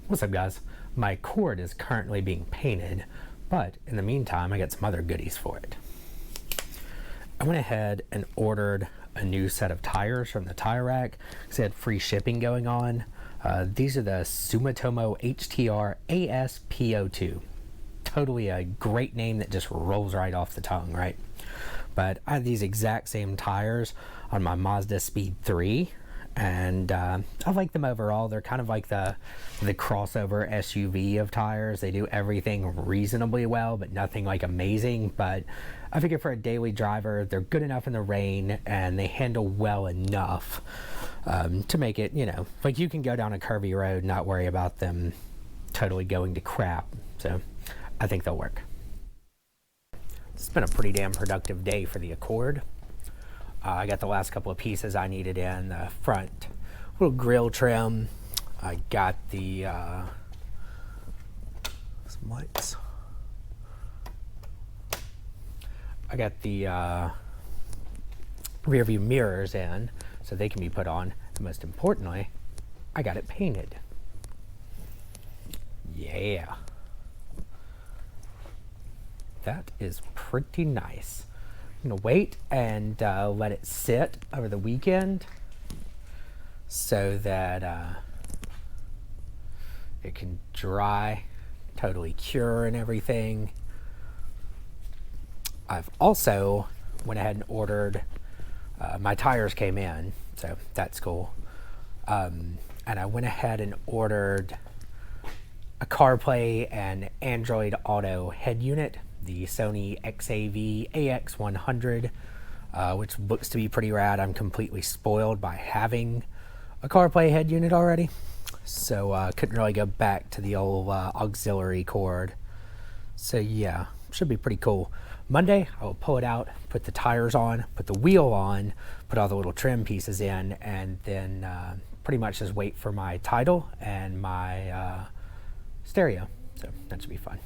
What's up, guys? My cord is currently being painted, but in the meantime I got some other goodies for it. I went ahead and ordered a new set of tires from the tire rack because they had free shipping going on. These are the Sumitomo HTR ASPO2. Totally a great name that just rolls right off the tongue, right? But I have these exact same tires on my Mazda Speed 3, and I like them overall. They're kind of like the crossover SUV of tires. They do everything reasonably well, but nothing like amazing. But I figure for a daily driver, they're good enough in the rain, and they handle well enough to make it, you know, like you can go down a curvy road, not worry about them totally going to crap. So I think they'll work. It's been a pretty damn productive day for the Accord. I got the last couple of pieces I needed in the front little grill trim. I got the some lights. I got the rear view mirrors in so they can be put on. And most importantly, I got it painted. Yeah. That is pretty nice. I'm gonna wait and let it sit over the weekend so that it can dry, totally cure and everything. I've also went ahead and ordered, my tires came in, so that's cool. And I went ahead and ordered a CarPlay and Android Auto head unit, the Sony XAV AX100, which looks to be pretty rad. I'm completely spoiled by having a CarPlay head unit already, so couldn't really go back to the old auxiliary cord. So yeah, should be pretty cool. Monday, I will pull it out, put the tires on, put the wheel on, put all the little trim pieces in, and then pretty much just wait for my title and my stereo. So that should be fun.